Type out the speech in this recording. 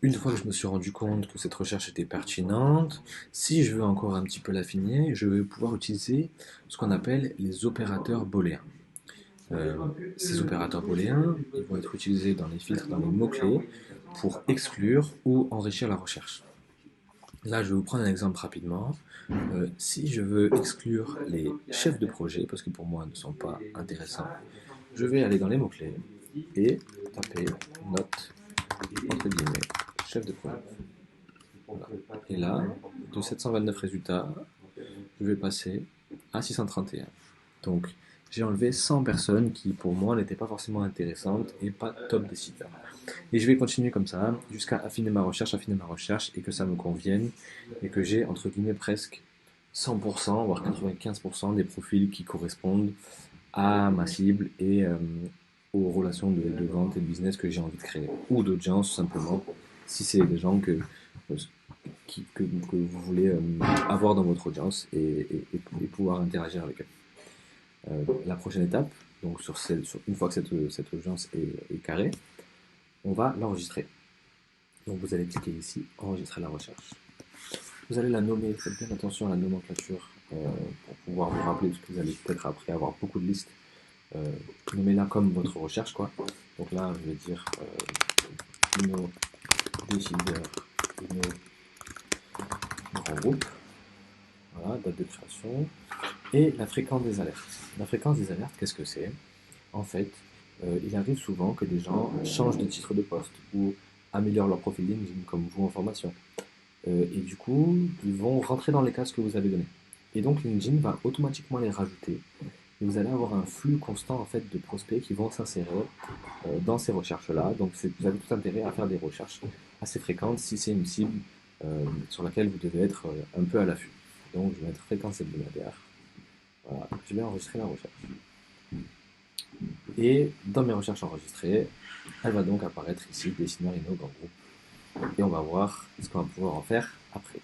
Une fois que je me suis rendu compte que cette recherche était pertinente, si je veux encore un petit peu l'affiner, je vais pouvoir utiliser ce qu'on appelle les opérateurs booléens. Euh, Ces opérateurs booléens, ils vont être utilisés dans les filtres, dans les mots-clés, pour exclure ou enrichir la recherche. Là, je vais vous prendre un exemple rapidement. Si je veux exclure les chefs de projet, parce que pour moi ils ne sont pas intéressants, je vais aller dans les mots-clés et taper note, entre guillemets, chef de projet. Voilà. Et là, de 729 résultats, je vais passer à 631. Donc, j'ai enlevé 100 personnes qui, pour moi, n'étaient pas forcément intéressantes et pas top décideurs. Et je vais continuer comme ça jusqu'à affiner ma recherche et que ça me convienne et que j'ai, entre guillemets, presque 100%, voire 95% des profils qui correspondent à ma cible et aux relations de vente et de business que j'ai envie de créer. Ou d'audience, simplement, si c'est des gens que vous voulez avoir dans votre audience et pouvoir interagir avec eux. La prochaine étape, donc une fois que cette audience est carrée, on va l'enregistrer. Donc vous allez cliquer ici, enregistrer la recherche. Vous allez la nommer, faites bien attention à la nomenclature pour pouvoir vous rappeler, parce que vous allez peut-être après avoir beaucoup de listes. Nommez-la comme votre recherche, quoi. Donc là, je vais dire nos décideurs, nos grands groupes. Voilà, date de création. Et la fréquence des alertes. La fréquence des alertes, qu'est-ce que c'est? En fait, il arrive souvent que des gens changent de titre de poste ou améliorent leur profil LinkedIn comme vous en formation. Et du coup, ils vont rentrer dans les cases que vous avez données. Et donc LinkedIn va automatiquement les rajouter. Et vous allez avoir un flux constant en fait de prospects qui vont s'insérer dans ces recherches-là. Donc vous avez tout intérêt à faire des recherches assez fréquentes si c'est une cible sur laquelle vous devez être un peu à l'affût. Donc je vais mettre fréquence hebdomadaire. Voilà, je vais enregistrer la recherche. Et dans mes recherches enregistrées, elle va donc apparaître ici, Dessiner Inno Grand Groupe. Et on va voir ce qu'on va pouvoir en faire après.